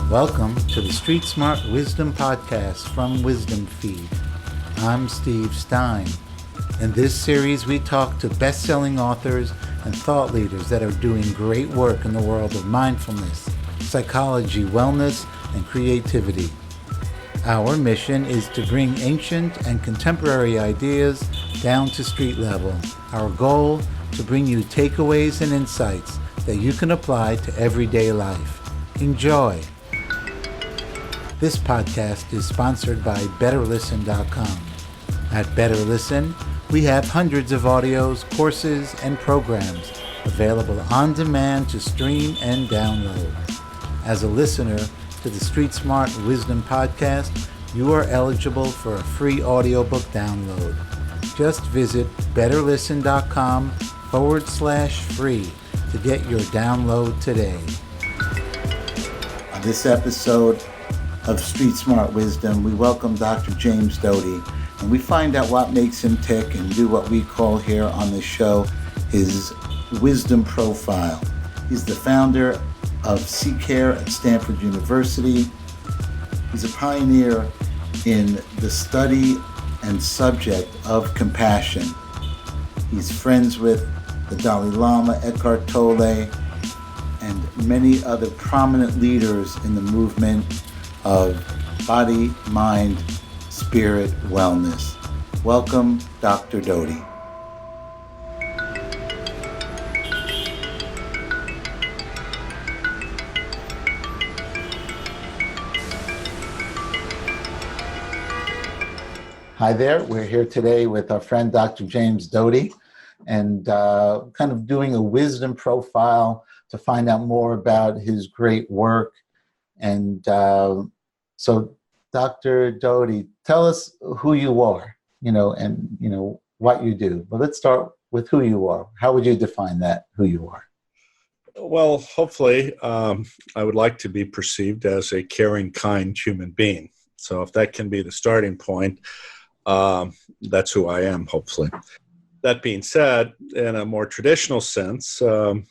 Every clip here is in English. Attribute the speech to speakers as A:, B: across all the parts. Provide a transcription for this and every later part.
A: Welcome to the Street Smart Wisdom Podcast from WisdomFeed. I'm Steve Stein. In this series, we talk to best-selling authors and thought leaders that are doing great work in the world of mindfulness, psychology, wellness, and creativity. Our mission is to bring ancient and contemporary ideas down to street level. Our goal, to bring you takeaways and insights that you can apply to everyday life. Enjoy. This podcast is sponsored by BetterListen.com. At BetterListen, we have hundreds of audios, courses, and programs available on demand to stream and download. As a listener to the Street Smart Wisdom Podcast, you are eligible for a free audiobook download. Just visit BetterListen.com/free to get your download today. On this episode of Street Smart Wisdom, we welcome Dr. James Doty, and we find out what makes him tick and do what we call here on the show his wisdom profile. He's the founder of C-Care at Stanford University. He's a pioneer in the study and subject of compassion. He's friends with the Dalai Lama, Eckhart Tolle, and many other prominent leaders in the movement of body, mind, spirit wellness. Welcome, Dr. Doty. Hi there. We're here today with our friend Dr. James Doty, and kind of doing a wisdom profile to find out more about his great work. And so, Dr. Doty, tell us who you are, and what you do. But let's start with who you are. How would you define that, who you are?
B: Well, hopefully, I would like to be perceived as a caring, kind human being. So if that can be the starting point, that's who I am, hopefully. That being said, in a more traditional sense, I'm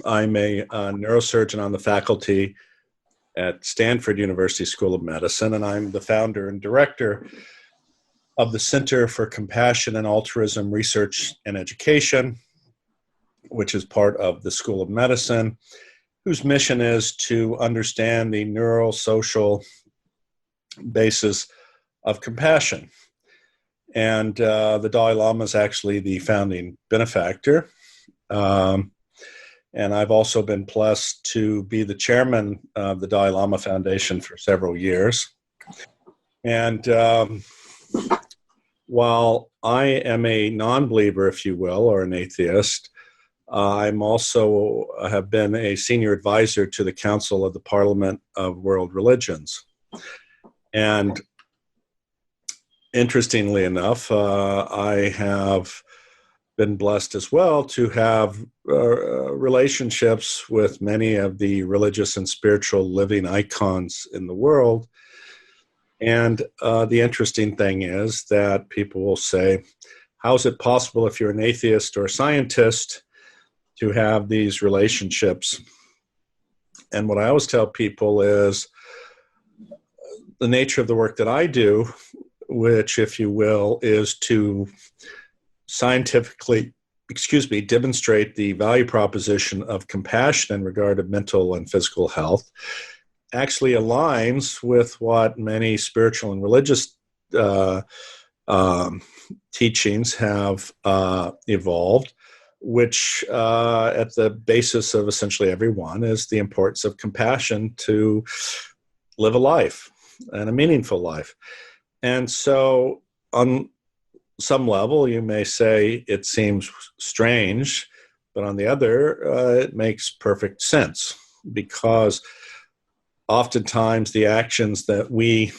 B: a neurosurgeon on the faculty at Stanford University School of Medicine, and I'm the founder and director of the Center for Compassion and Altruism Research and Education, which is part of the School of Medicine, whose mission is to understand the neurosocial basis of compassion. And the Dalai Lama is actually the founding benefactor. And I've also been blessed to be the chairman of the Dalai Lama Foundation for several years. And while I am a non-believer, if you will, or an atheist, I'm also have been a senior advisor to the Council of the Parliament of World Religions. And interestingly enough, I have been blessed as well to have relationships with many of the religious and spiritual living icons in the world. And the interesting thing is that people will say, how is it possible if you're an atheist or a scientist to have these relationships? And what I always tell people is the nature of the work that I do, which, if you will, is to scientifically, demonstrate the value proposition of compassion in regard to mental and physical health, actually aligns with what many spiritual and religious teachings have evolved, which at the basis of essentially everyone is the importance of compassion to live a life and a meaningful life. And so on some level, you may say it seems strange, but on the other, it makes perfect sense, because oftentimes the actions that we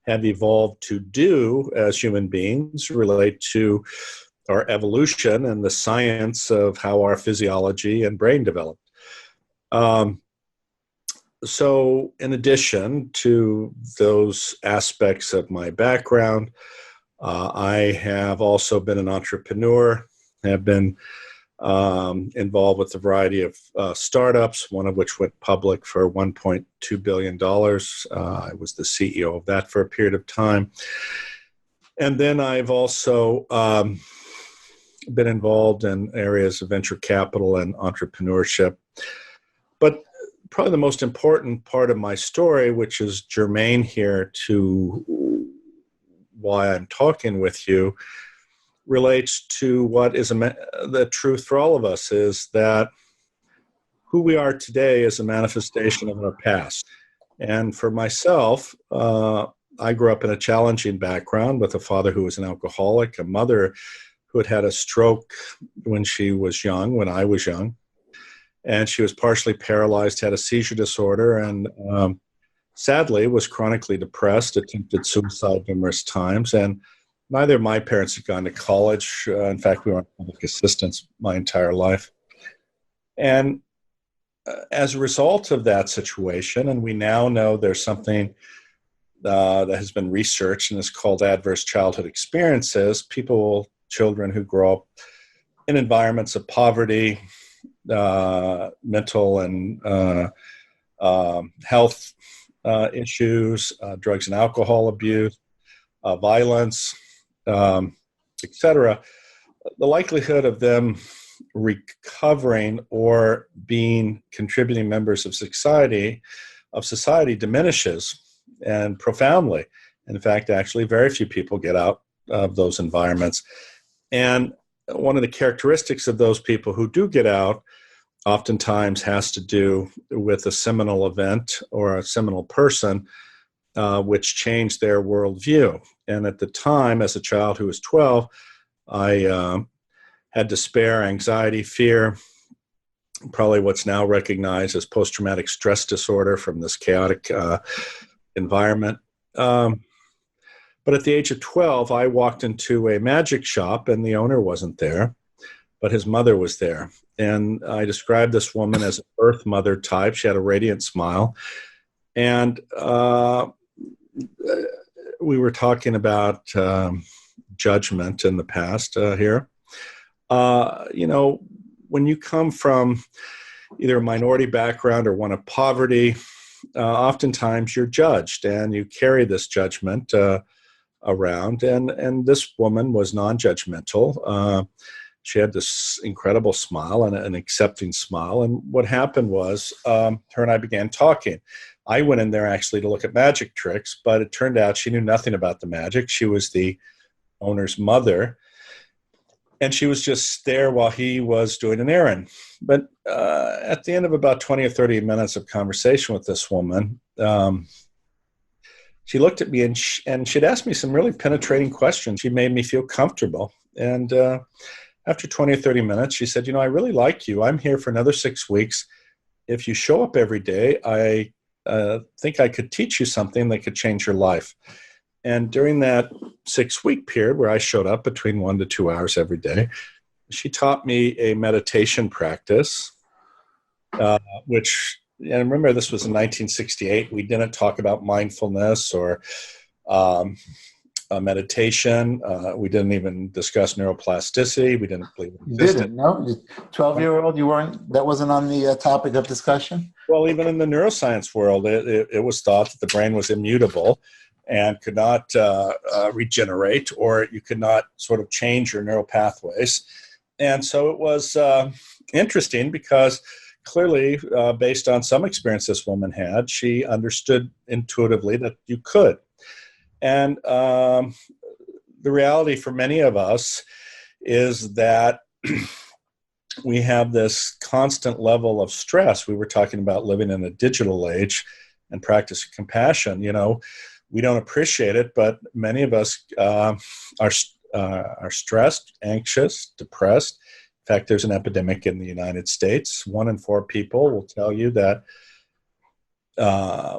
B: have evolved to do as human beings relate to our evolution and the science of how our physiology and brain developed. So in addition to those aspects of my background, I have also been an entrepreneur, have been involved with a variety of startups, one of which went public for $1.2 billion. I was the CEO of that for a period of time. And then I've also been involved in areas of venture capital and entrepreneurship. But probably the most important part of my story, which is germane here to why I'm talking with you, relates to what is the truth for all of us, is that who we are today is a manifestation of our past. And for myself, I grew up in a challenging background with a father who was an alcoholic, a mother who had had a stroke when she was young, when I was young. And she was partially paralyzed, had a seizure disorder, and sadly was chronically depressed, attempted suicide numerous times. And neither of my parents had gone to college. In fact, we were on public assistance my entire life. And as a result of that situation, and we now know there's something that has been researched and is called adverse childhood experiences, children who grow up in environments of poverty, mental and health issues, drugs and alcohol abuse, violence, etc., the likelihood of them recovering or being contributing members of society diminishes, and profoundly. In fact, actually, very few people get out of those environments. And one of the characteristics of those people who do get out oftentimes has to do with a seminal event or a seminal person which changed their worldview. And at the time, as a child who was 12, I had despair, anxiety, fear, probably what's now recognized as post-traumatic stress disorder from this chaotic environment. But at the age of 12, I walked into a magic shop and the owner wasn't there, but his mother was there. And I described this woman as an earth mother type. She had a radiant smile. And we were talking about judgment in the past here. When you come from either a minority background or one of poverty, oftentimes you're judged and you carry this judgment around. And this woman was non-judgmental. She had this incredible smile and an accepting smile. And what happened was her and I began talking. I went in there actually to look at magic tricks, but it turned out she knew nothing about the magic. She was the owner's mother. And she was just there while he was doing an errand. But at the end of about 20 or 30 minutes of conversation with this woman, she looked at me and she'd asked me some really penetrating questions. She made me feel comfortable. And after 20 or 30 minutes, she said, I really like you. I'm here for another 6 weeks. If you show up every day, I think I could teach you something that could change your life. And during that 6-week period where I showed up between 1 to 2 hours every day, she taught me a meditation practice, which, and remember, this was in 1968. We didn't talk about mindfulness or meditation. We didn't even discuss neuroplasticity. We didn't believe it existed.
A: You didn't, no? 12-year-old, that wasn't on the topic of discussion?
B: Well, even in the neuroscience world, it was thought that the brain was immutable and could not regenerate, or you could not sort of change your neural pathways. And so it was interesting because clearly, based on some experience this woman had, she understood intuitively that you could. And the reality for many of us is that we have this constant level of stress. We were talking about living in a digital age and practice compassion. We don't appreciate it, but many of us are stressed, anxious, depressed. In fact, there's an epidemic in the United States. 1 in 4 people will tell you that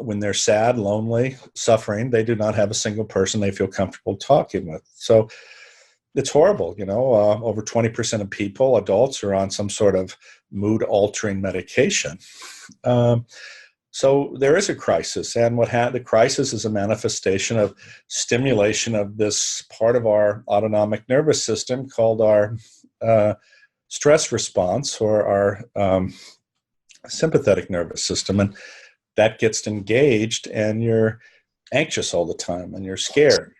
B: when they're sad, lonely, suffering, they do not have a single person they feel comfortable talking with. So it's horrible. Over 20% of people, adults, are on some sort of mood-altering medication. So there is a crisis, and the crisis is a manifestation of stimulation of this part of our autonomic nervous system called our stress response or our sympathetic nervous system, and that gets engaged, and you're anxious all the time, and you're scared.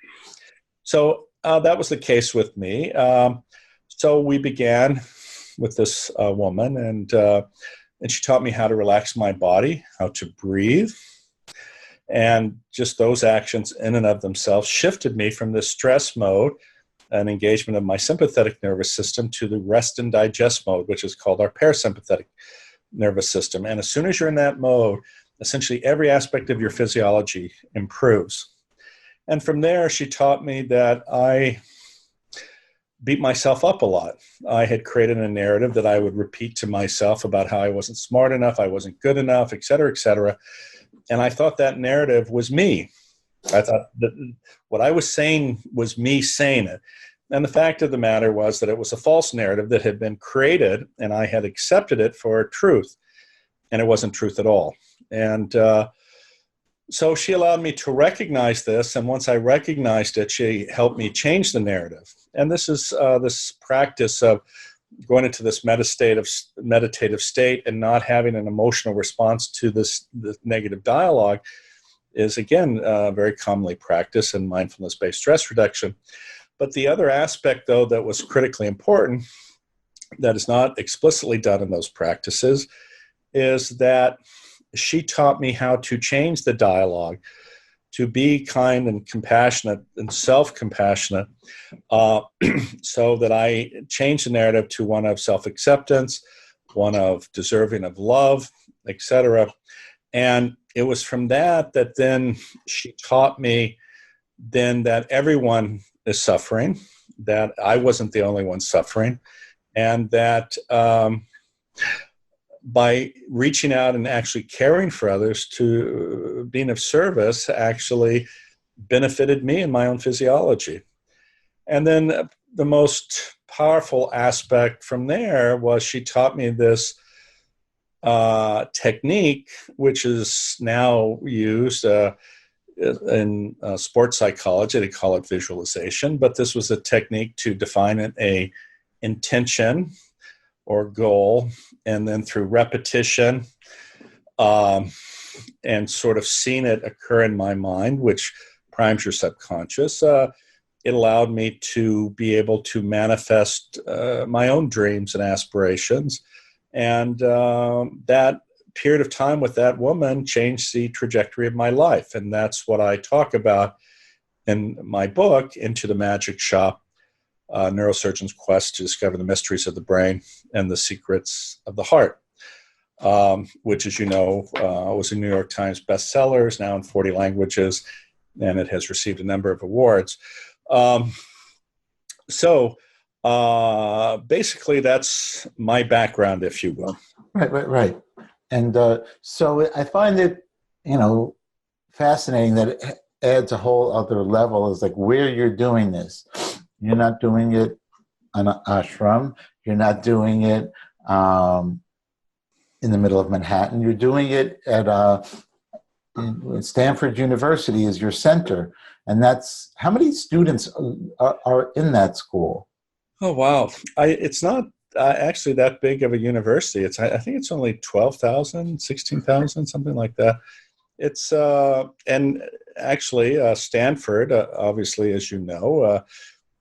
B: So that was the case with me. So we began with this woman, and she taught me how to relax my body, how to breathe. And just those actions in and of themselves shifted me from this stress mode and engagement of my sympathetic nervous system to the rest and digest mode, which is called our parasympathetic nervous system. And as soon as you're in that mode, essentially every aspect of your physiology improves. And from there, she taught me that I beat myself up a lot. I had created a narrative that I would repeat to myself about how I wasn't smart enough, I wasn't good enough, et cetera, et cetera. And I thought that narrative was me. I thought that what I was saying was me saying it. And the fact of the matter was that it was a false narrative that had been created, and I had accepted it for truth. And it wasn't truth at all. And so she allowed me to recognize this. And once I recognized it, she helped me change the narrative. And this is this practice of going into this meditative state and not having an emotional response to this negative dialogue is, again, very commonly practiced in mindfulness-based stress reduction. But the other aspect, though, that was critically important that is not explicitly done in those practices is that she taught me how to change the dialogue to be kind and compassionate and self-compassionate, so that I changed the narrative to one of self-acceptance, one of deserving of love, etc. And it was from that then she taught me then that everyone is suffering, that I wasn't the only one suffering, and that by reaching out and actually caring for others, to being of service, actually benefited me and my own physiology. And then the most powerful aspect from there was she taught me this technique, which is now used in sports psychology. They call it visualization, but this was a technique to define an intention or goal, and then through repetition and sort of seeing it occur in my mind, which primes your subconscious, it allowed me to be able to manifest my own dreams and aspirations. And that period of time with that woman changed the trajectory of my life. And that's what I talk about in my book, Into the Magic Shop, Neurosurgeon's Quest to Discover the Mysteries of the Brain and the Secrets of the Heart, which, as you know, was a New York Times bestseller, is now in 40 languages, and it has received a number of awards. So basically, that's my background, if you will.
A: Right. And so I find it, fascinating that it adds a whole other level, is like where you're doing this. You're not doing it on an ashram. You're not doing it in the middle of Manhattan. You're doing it at Stanford University is your center. And that's, how many students are in that school?
B: Oh, wow. It's not actually that big of a university. I think it's only 12,000, 16,000, something like that. It's, and actually Stanford, obviously, as you know,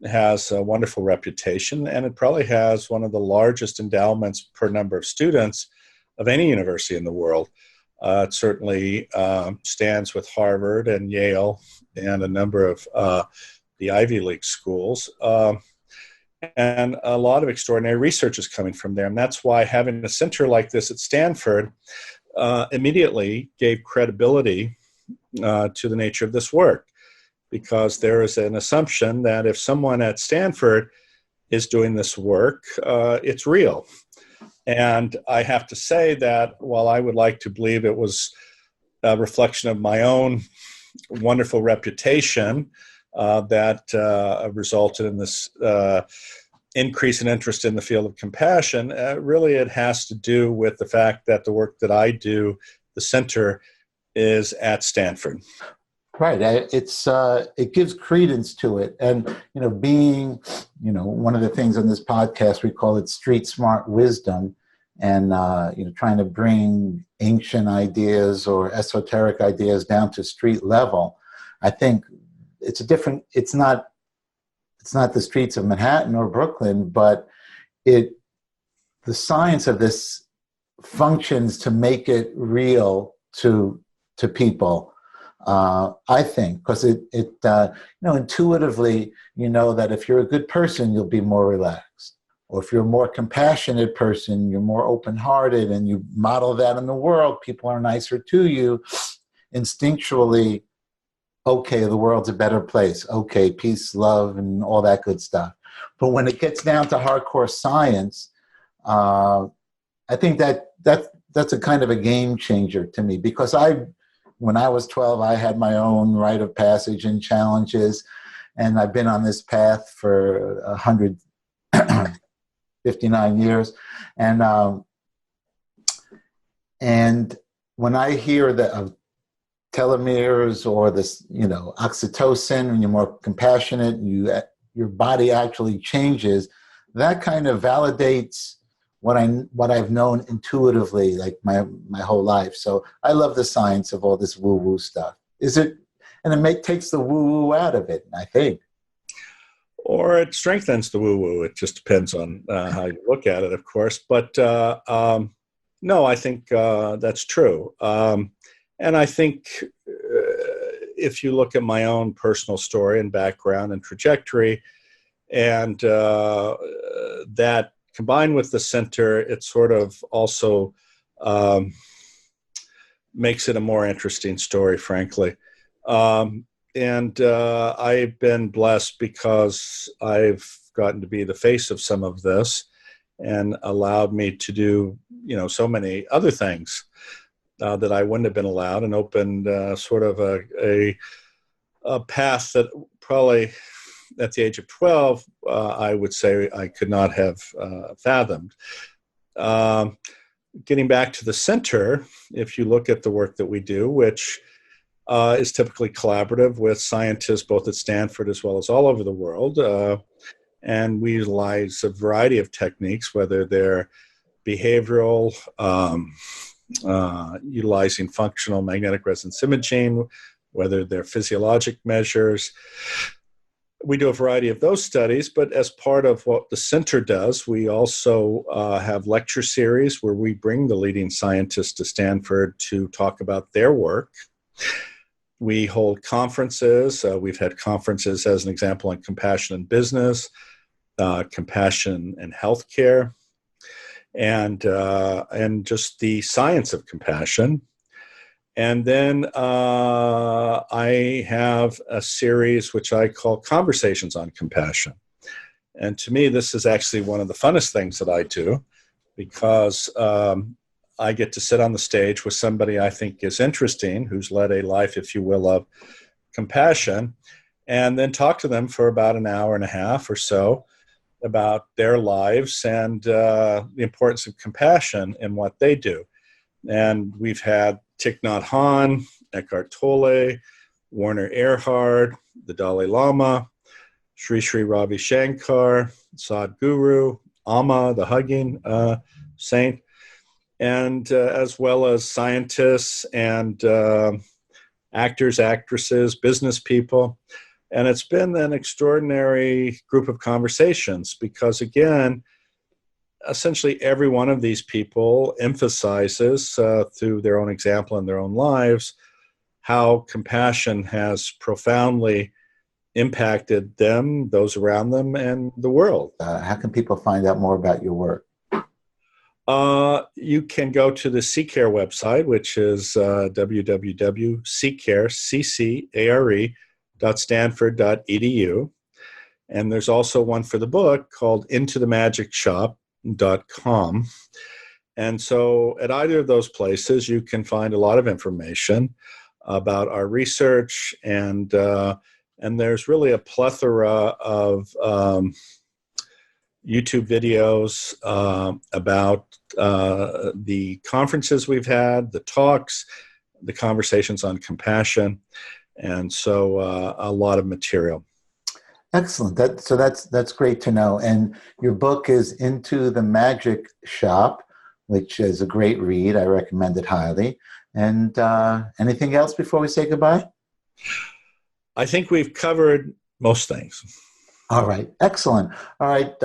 B: has a wonderful reputation, and it probably has one of the largest endowments per number of students of any university in the world. It certainly stands with Harvard and Yale and a number of the Ivy League schools. And a lot of extraordinary research is coming from there. And that's why having a center like this at Stanford immediately gave credibility to the nature of this work, because there is an assumption that if someone at Stanford is doing this work, it's real. And I have to say that while I would like to believe it was a reflection of my own wonderful reputation that resulted in this increase in interest in the field of compassion, really it has to do with the fact that the work that I do, the center, is at Stanford.
A: Right. It gives credence to it. And, being, one of the things on this podcast, we call it street smart wisdom, and, trying to bring ancient ideas or esoteric ideas down to street level. I think it's not the streets of Manhattan or Brooklyn, but the science of this functions to make it real to people. I think, because intuitively, that if you're a good person, you'll be more relaxed. Or if you're a more compassionate person, you're more open-hearted, and you model that in the world, people are nicer to you. Instinctually, okay, the world's a better place. Okay, peace, love, and all that good stuff. But when it gets down to hardcore science, I think that's a kind of a game changer to me, because when I was 12, I had my own rite of passage and challenges, and I've been on this path for 159 years. And when I hear that of telomeres or this, oxytocin, when you're more compassionate, your body actually changes, that kind of validates what I've known intuitively, like my whole life. So I love the science of all this woo-woo stuff. And it takes the woo-woo out of it, I think.
B: Or it strengthens the woo-woo. It just depends on how you look at it, of course. But no, I think that's true. And I think if you look at my own personal story and background and trajectory, and that combined with the center, it sort of also makes it a more interesting story, frankly. And I've been blessed because I've gotten to be the face of some of this, and allowed me to do, so many other things that I wouldn't have been allowed, and opened sort of a path that probably at the age of 12, I would say I could not have fathomed. Getting back to the center, if you look at the work that we do, which is typically collaborative with scientists both at Stanford as well as all over the world, and we utilize a variety of techniques, whether they're behavioral, utilizing functional magnetic resonance imaging, whether they're physiologic measures. We do a variety of those studies, but as part of what the center does, we also have lecture series where we bring the leading scientists to Stanford to talk about their work. We hold conferences. We've had conferences, as an example, on compassion in business, compassion in healthcare, and just the science of compassion. And then I have a series which I call Conversations on Compassion. And to me, this is actually one of the funnest things that I do, because I get to sit on the stage with somebody I think is interesting, who's led a life, if you will, of compassion, and then talk to them for about an hour and a half or so about their lives and the importance of compassion in what they do. And we've had Thich Nhat Hanh, Eckhart Tolle, Werner Erhard, the Dalai Lama, Sri Sri Ravi Shankar, Sadhguru, Amma, the hugging saint, and as well as scientists and actors, actresses, business people. And it's been an extraordinary group of conversations because, again, essentially every one of these people emphasizes through their own example in their own lives how compassion has profoundly impacted them, those around them, and the world.
A: How can people find out more about your work?
B: You can go to the CCARE website, which is www.ccare.stanford.edu. And there's also one for the book called intothemagicshop.com. And so at either of those places, you can find a lot of information about our research, and there's really a plethora of YouTube videos about the conferences we've had, the talks, the conversations on compassion. And so a lot of material.
A: Excellent. That's great to know. And your book is Into the Magic Shop, which is a great read. I recommend it highly. And anything else before we say goodbye?
B: I think we've covered most things.
A: All right. Excellent. All right,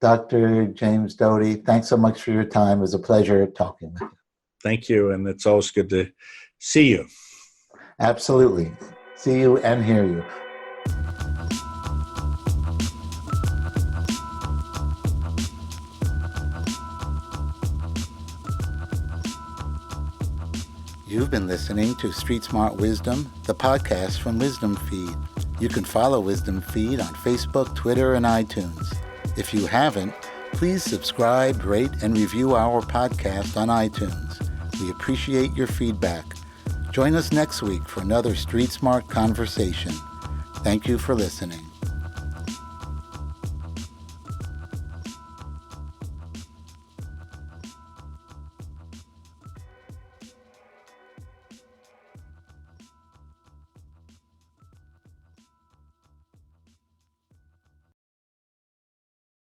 A: Dr. James Doty, thanks so much for your time. It was a pleasure talking with you.
B: Thank you. And it's always good to see you.
A: Absolutely. See you and hear you. You've been listening to Street Smart Wisdom, the podcast from WisdomFeed. You can follow WisdomFeed on Facebook, Twitter, and iTunes. If you haven't, please subscribe, rate, and review our podcast on iTunes. We appreciate your feedback. Join us next week for another Street Smart conversation. Thank you for listening.